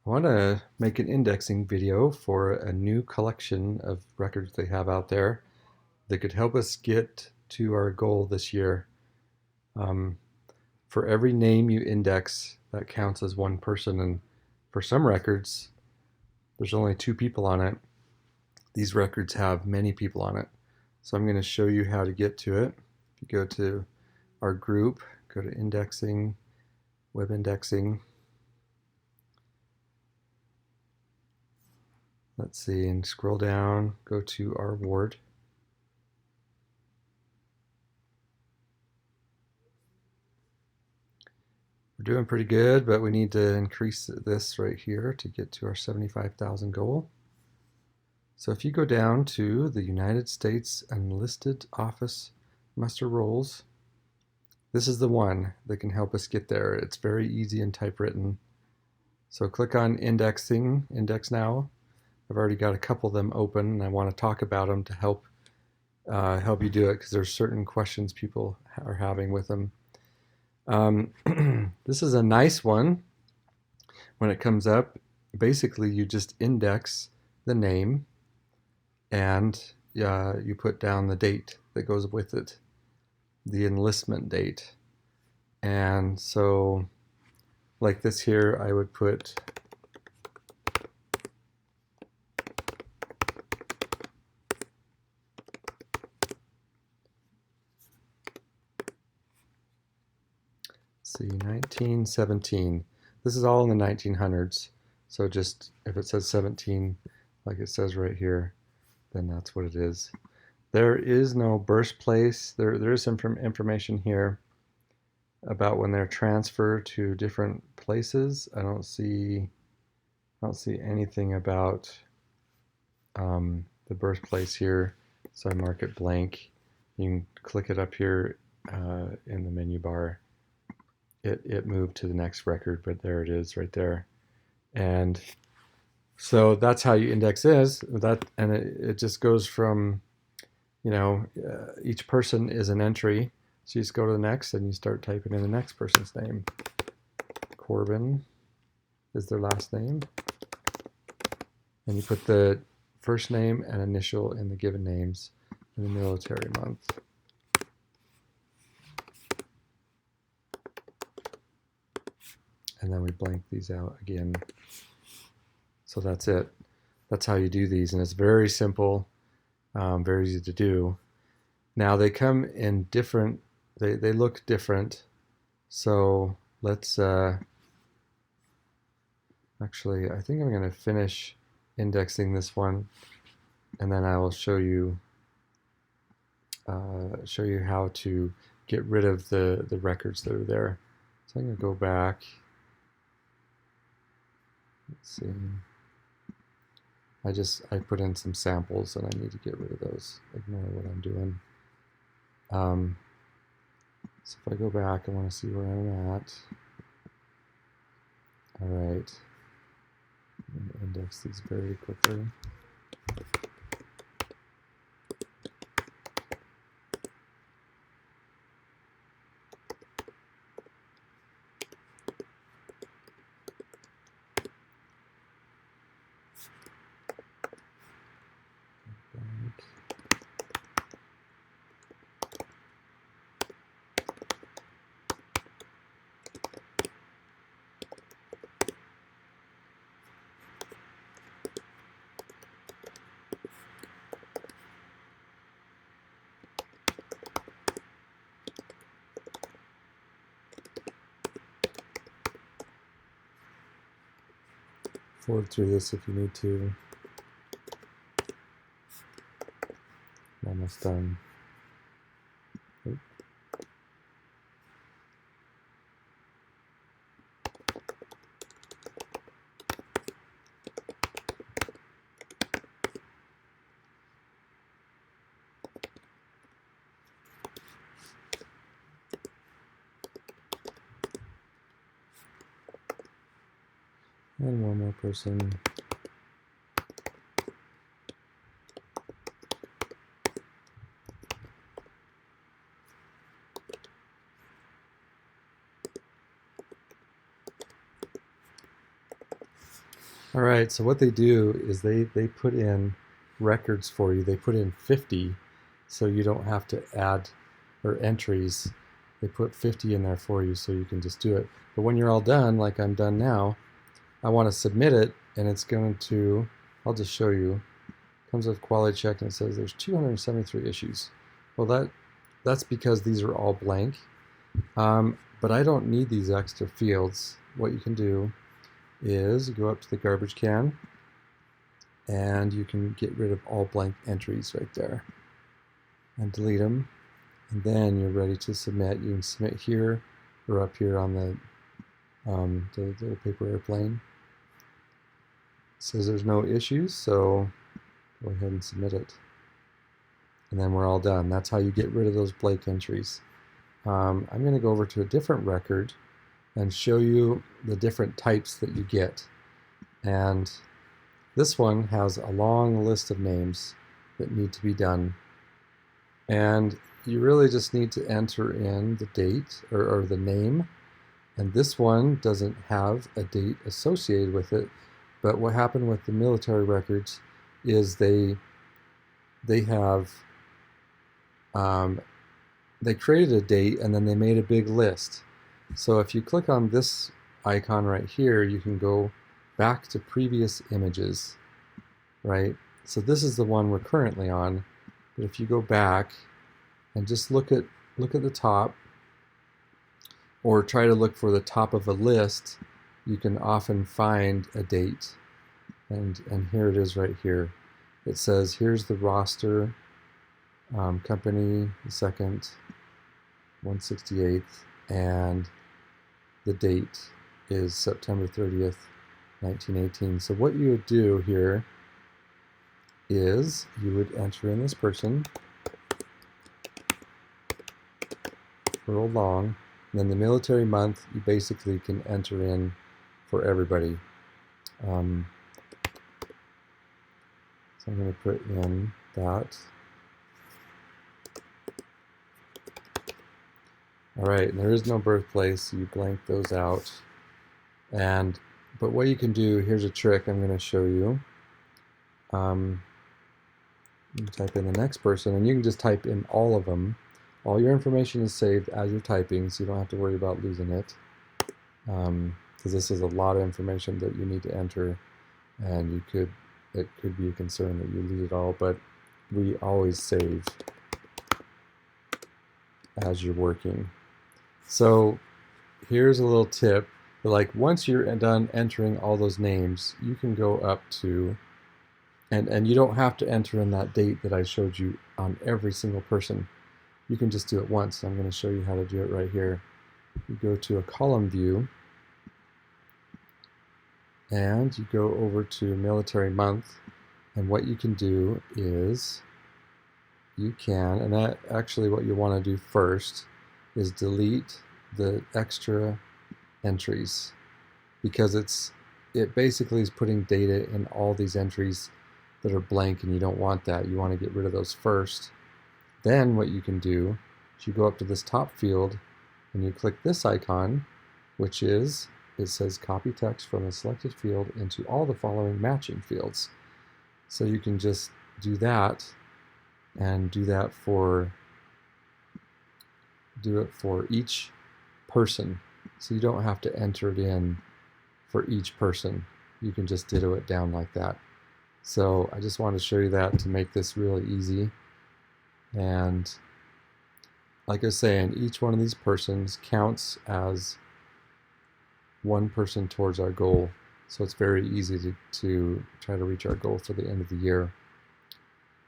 I want to make an indexing video for a new collection of records they have out there that could help us get to our goal this year. Um, for every name you index, that counts as one person, and for some records, there's only two people on it. These records have many people on it. So I'm going to show you how to get to it. If you go to our group, go to indexing, web indexing. Let's see, and scroll down, go to our ward. We're doing pretty good, but we need to increase this right here to get to our 75,000 goal. So if you go down to the United States Enlisted Office Muster Rolls, this is the one that can help us get there. It's very easy and typewritten. So click on indexing, index now. I've already got a couple of them open, and I want to talk about them to help you do it, because there's certain questions people are having with them. This is a nice one. When it comes up, basically you just index the name and you put down the date that goes with it, the enlistment date. And so like this here, I would put see 1917. This is all in the 1900s. So just if it says 17, like it says right here, then that's what it is. There is no birthplace. There is some information here about when they're transferred to different places. I don't see anything about the birthplace here, so I mark it blank. You can click it up here in the menu bar. It moved to the next record, but there it is right there. And so that's how you index is that, and it just goes from, each person is an entry. So you just go to the next and you start typing in the next person's name. Corbin is their last name. And you put the first name and initial in the given names in the military month. And then we blank these out again. So that's it. That's how you do these, and it's very simple, very easy to do. Now they come in different, they look different. So let's, actually, I think I'm going to finish indexing this one, and then I will show you how to get rid of the records that are there. So I'm going to go back. Let's see. I put in some samples and I need to get rid of those. Ignore what I'm doing. So if I go back, I want to see where I'm at. All right. I'm going to index these very quickly. Forward through this if you need to. I'm almost done. Oop. And one more person. All right, so what they do is they put in records for you. They put in 50 so you don't have to add, or entries. They put 50 in there for you so you can just do it. But when you're all done, like I'm done now, I want to submit it, and it's going to, I'll just show you. It comes with quality check and it says there's 273 issues. Well, that's because these are all blank. But I don't need these extra fields. What you can do is you go up to the garbage can and you can get rid of all blank entries right there and delete them, and then you're ready to submit. You can submit here or up here on the paper airplane. It says there's no issues, so go ahead and submit it, and then we're all done. That's how you get rid of those blank entries. I'm going to go over to a different record and show you the different types that you get. And this one has a long list of names that need to be done. And you really just need to enter in the date or the name. And this one doesn't have a date associated with it. But what happened with the military records is they have they created a date and then they made a big list. So if you click on this icon right here, you can go back to previous images, right? So this is the one we're currently on. But if you go back and just look at the top, or try to look for the top of a list, you can often find a date. And here it is right here. It says here's the roster, company, the second, 168th, and the date is September 30th, 1918. So what you would do here is you would enter in this person for long, and then the military month you basically can enter in for everybody. So I'm going to put in that. All right, and there is no birthplace, so you blank those out. But what you can do, here's a trick I'm going to show you. You type in the next person, and you can just type in all of them. All your information is saved as you're typing, so you don't have to worry about losing it. Because this is a lot of information that you need to enter, and it could be a concern that you lose it all, but we always save as you're working. So here's a little tip. Like once you're done entering all those names, you can go up to, and you don't have to enter in that date that I showed you on every single person. You can just do it once. I'm going to show you how to do it right here. You go to a column view, and you go over to military month, and what you can do is you can, and that actually what you want to do first is delete the extra entries, because it basically is putting data in all these entries that are blank, and you don't want that. You want to get rid of those first. Then what you can do is you go up to this top field and you click this icon, which is, it says copy text from a selected field into all the following matching fields. So you can just do that and do it for each person. So you don't have to enter it in for each person. You can just ditto it down like that. So I just wanted to show you that to make this really easy. And like I was saying, each one of these persons counts as one person towards our goal. So it's very easy to try to reach our goal for the end of the year.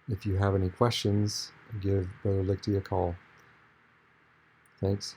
If you have any questions, give Brother Lichty a call. Thanks.